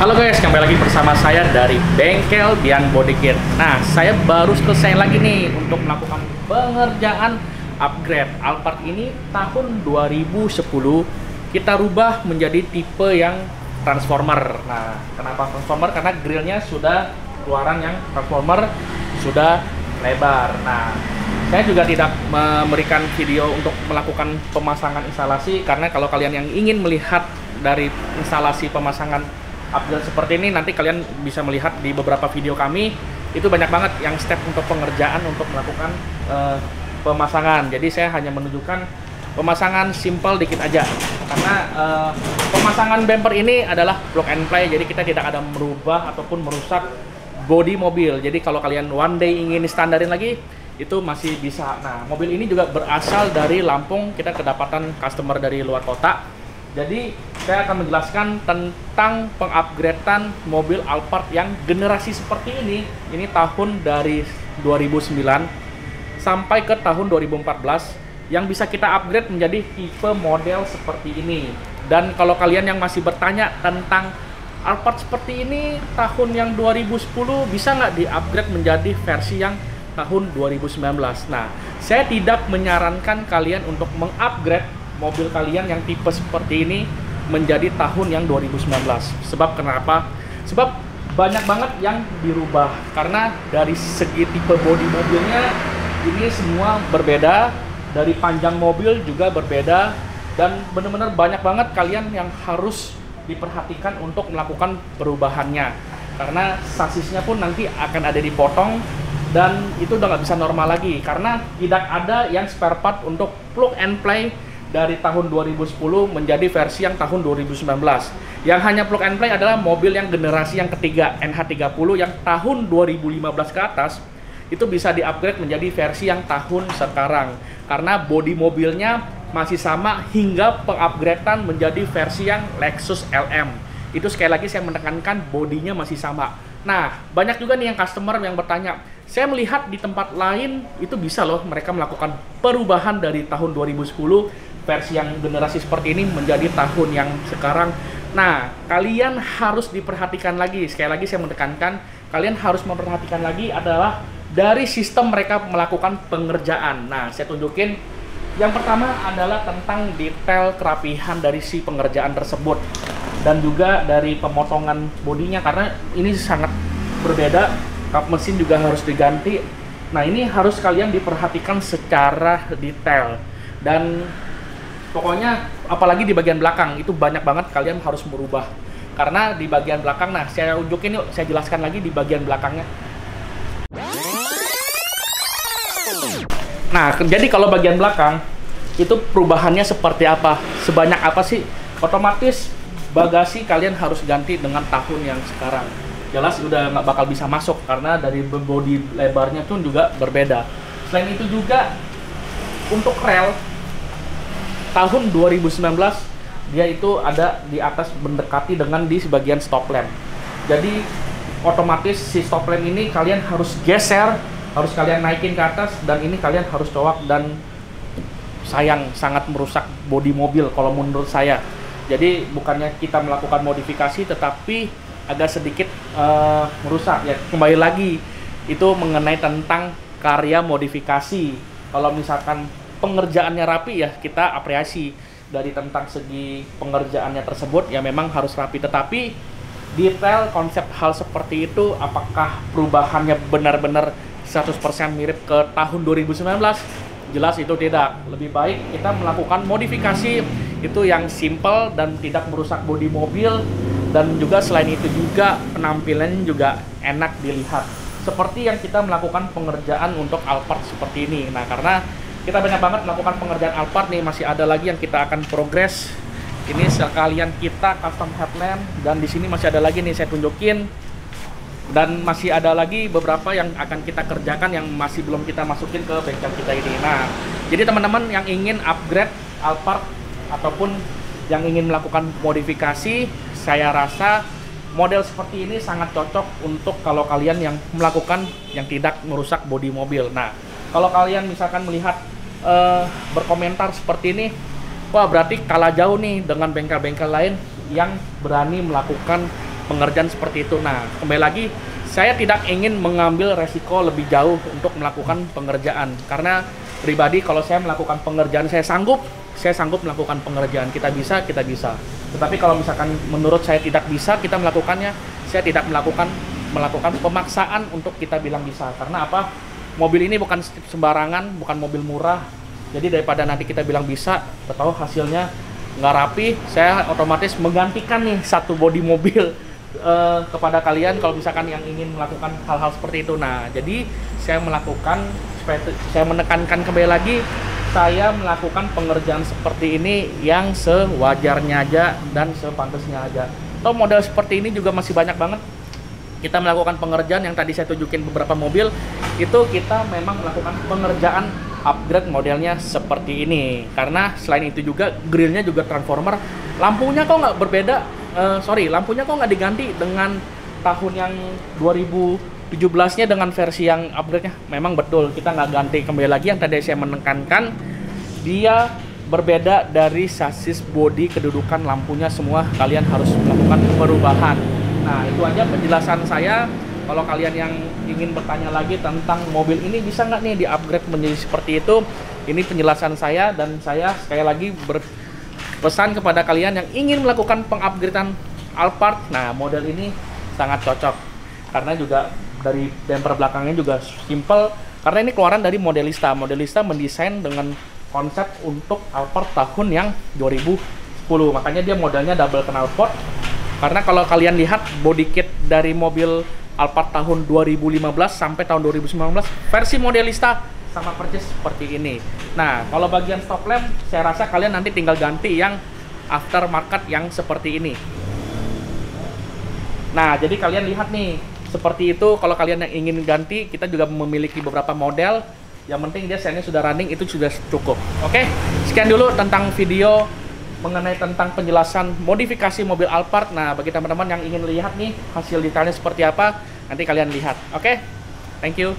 Halo guys, kembali lagi bersama saya dari Bengkel Dian Body Kit. Nah, saya baru selesai lagi nih untuk melakukan pengerjaan upgrade Alphard ini tahun 2010. Kita rubah menjadi tipe yang transformer. Nah, kenapa transformer? Karena grillnya sudah keluaran yang transformer, sudah lebar. Nah, saya juga tidak memberikan video untuk melakukan pemasangan instalasi, karena kalau kalian yang ingin melihat dari instalasi pemasangan upgrade seperti ini, nanti kalian bisa melihat di beberapa video kami. Itu banyak banget yang step untuk pengerjaan untuk melakukan pemasangan. Jadi saya hanya menunjukkan pemasangan simple dikit aja, karena pemasangan bumper ini adalah plug and play. Jadi kita tidak ada merubah ataupun merusak bodi mobil. Jadi kalau kalian one day ingin standarin lagi, itu masih bisa. Nah, mobil ini juga berasal dari Lampung. Kita kedapatan customer dari luar kota. Jadi saya akan menjelaskan tentang pengupgradean mobil Alphard yang generasi seperti ini. Ini tahun dari 2009 sampai ke tahun 2014 yang bisa kita upgrade menjadi tipe model seperti ini. Dan kalau kalian yang masih bertanya tentang Alphard seperti ini tahun yang 2010, bisa nggak di-upgrade menjadi versi yang tahun 2019? Nah, saya tidak menyarankan kalian untuk mengupgrade mobil kalian yang tipe seperti ini menjadi tahun yang 2019. Sebab kenapa? Sebab banyak banget yang dirubah, karena dari segi tipe bodi mobilnya ini semua berbeda, dari panjang mobil juga berbeda, dan benar-benar banyak banget kalian yang harus diperhatikan untuk melakukan perubahannya, karena sasisnya pun nanti akan ada dipotong, dan itu udah nggak bisa normal lagi, karena tidak ada yang spare part untuk plug and play dari tahun 2010 menjadi versi yang tahun 2019. Yang hanya plug and play adalah mobil yang generasi yang ketiga, NH30, yang tahun 2015 ke atas, itu bisa di-upgrade menjadi versi yang tahun sekarang. Karena bodi mobilnya masih sama hingga pengupgradean menjadi versi yang Lexus LM. Itu sekali lagi saya menekankan, bodinya masih sama. Nah, banyak juga nih yang customer yang bertanya, saya melihat di tempat lain itu bisa loh mereka melakukan perubahan dari tahun 2010 versi yang generasi seperti ini menjadi tahun yang sekarang. Nah, kalian harus diperhatikan lagi. Sekali lagi saya menekankan, kalian harus memperhatikan lagi adalah dari sistem mereka melakukan pengerjaan. Nah, saya tunjukin. Yang pertama adalah tentang detail kerapihan dari si pengerjaan tersebut, dan juga dari pemotongan bodinya, karena ini sangat berbeda. Kap mesin juga harus diganti. Nah, ini harus kalian diperhatikan secara detail. Dan pokoknya apalagi di bagian belakang itu banyak banget kalian harus merubah, karena di bagian belakang, nah saya unjukin yuk, saya jelaskan lagi di bagian belakangnya. Nah, jadi kalau bagian belakang itu perubahannya seperti apa, sebanyak apa sih? Otomatis bagasi kalian harus ganti dengan tahun yang sekarang. Jelas udah nggak bakal bisa masuk, karena dari bodi lebarnya pun juga berbeda. Selain itu juga untuk rel tahun 2019 dia itu ada di atas mendekati dengan di sebagian stop lamp. Jadi otomatis si stop lamp ini kalian harus geser, harus kalian naikin ke atas, dan ini kalian harus cowok, dan sayang, sangat merusak bodi mobil kalau menurut saya. Jadi bukannya kita melakukan modifikasi, tetapi agak sedikit merusak ya. Kembali lagi, itu mengenai tentang karya modifikasi. Kalau misalkan pengerjaannya rapi ya kita apresiasi dari tentang segi pengerjaannya tersebut, ya memang harus rapi. Tetapi detail konsep hal seperti itu, apakah perubahannya benar-benar 100% mirip ke tahun 2019? Jelas itu tidak. Lebih baik kita melakukan modifikasi itu yang simple dan tidak merusak bodi mobil, dan juga selain itu juga penampilannya juga enak dilihat, seperti yang kita melakukan pengerjaan untuk Alphard seperti ini. Nah, karena kita banyak banget melakukan pengerjaan Alphard nih, masih ada lagi yang kita akan progres. Ini sekalian kita custom headlamp, dan di sini masih ada lagi nih saya tunjukin, dan masih ada lagi beberapa yang akan kita kerjakan yang masih belum kita masukin ke bengkel kita ini. Nah, jadi teman-teman yang ingin upgrade Alphard ataupun yang ingin melakukan modifikasi, saya rasa model seperti ini sangat cocok untuk kalau kalian yang melakukan yang tidak merusak bodi mobil. Nah, kalau kalian misalkan melihat berkomentar seperti ini, wah berarti kalah jauh nih dengan bengkel-bengkel lain yang berani melakukan pengerjaan seperti itu. Nah, kembali lagi, saya tidak ingin mengambil resiko lebih jauh untuk melakukan pengerjaan, karena pribadi kalau saya melakukan pengerjaan, saya sanggup melakukan pengerjaan. Kita bisa. Tetapi kalau misalkan menurut saya tidak bisa kita melakukannya, saya tidak melakukan pemaksaan untuk kita bilang bisa. Karena apa? Mobil ini bukan sembarangan, bukan mobil murah. Jadi daripada nanti kita bilang bisa, tahu hasilnya nggak rapi, saya otomatis menggantikan nih satu bodi mobil kepada kalian kalau misalkan yang ingin melakukan hal-hal seperti itu. Nah, jadi saya menekankan kembali lagi, saya melakukan pengerjaan seperti ini yang sewajarnya aja dan sepantasnya aja. Atau model seperti ini juga masih banyak banget. Kita melakukan pengerjaan yang tadi saya tunjukin beberapa mobil, itu kita memang melakukan pengerjaan upgrade modelnya seperti ini. Karena selain itu juga grillnya juga transformer, lampunya kok nggak berbeda, lampunya kok nggak diganti dengan tahun yang 2017-nya dengan versi yang upgrade-nya. Memang betul, kita nggak ganti. Kembali lagi yang tadi saya menekankan, dia berbeda dari sasis, bodi, kedudukan lampunya, semua kalian harus melakukan perubahan. Nah, itu aja penjelasan saya. Kalau kalian yang ingin bertanya lagi tentang mobil ini bisa nggak nih di-upgrade menjadi seperti itu, ini penjelasan saya, dan saya sekali lagi berpesan kepada kalian yang ingin melakukan pengupgradean Alphard. Nah, model ini sangat cocok karena juga dari bumper belakangnya juga simple, karena ini keluaran dari Modelista. Modelista mendesain dengan konsep untuk Alphard tahun yang 2010, makanya dia modelnya double knalpot. Karena kalau kalian lihat body kit dari mobil Alphard tahun 2015 sampai tahun 2019 versi Modelista sama persis seperti ini. Nah, kalau bagian stop lamp saya rasa kalian nanti tinggal ganti yang aftermarket yang seperti ini. Nah, jadi kalian lihat nih, seperti itu. Kalau kalian yang ingin ganti, kita juga memiliki beberapa model. Yang penting dia selnya sudah running, itu sudah cukup. Oke, sekian dulu tentang video mengenai tentang penjelasan modifikasi mobil Alphard. Nah, bagi teman-teman yang ingin lihat nih hasil detailnya seperti apa, nanti kalian lihat. Oke, thank you.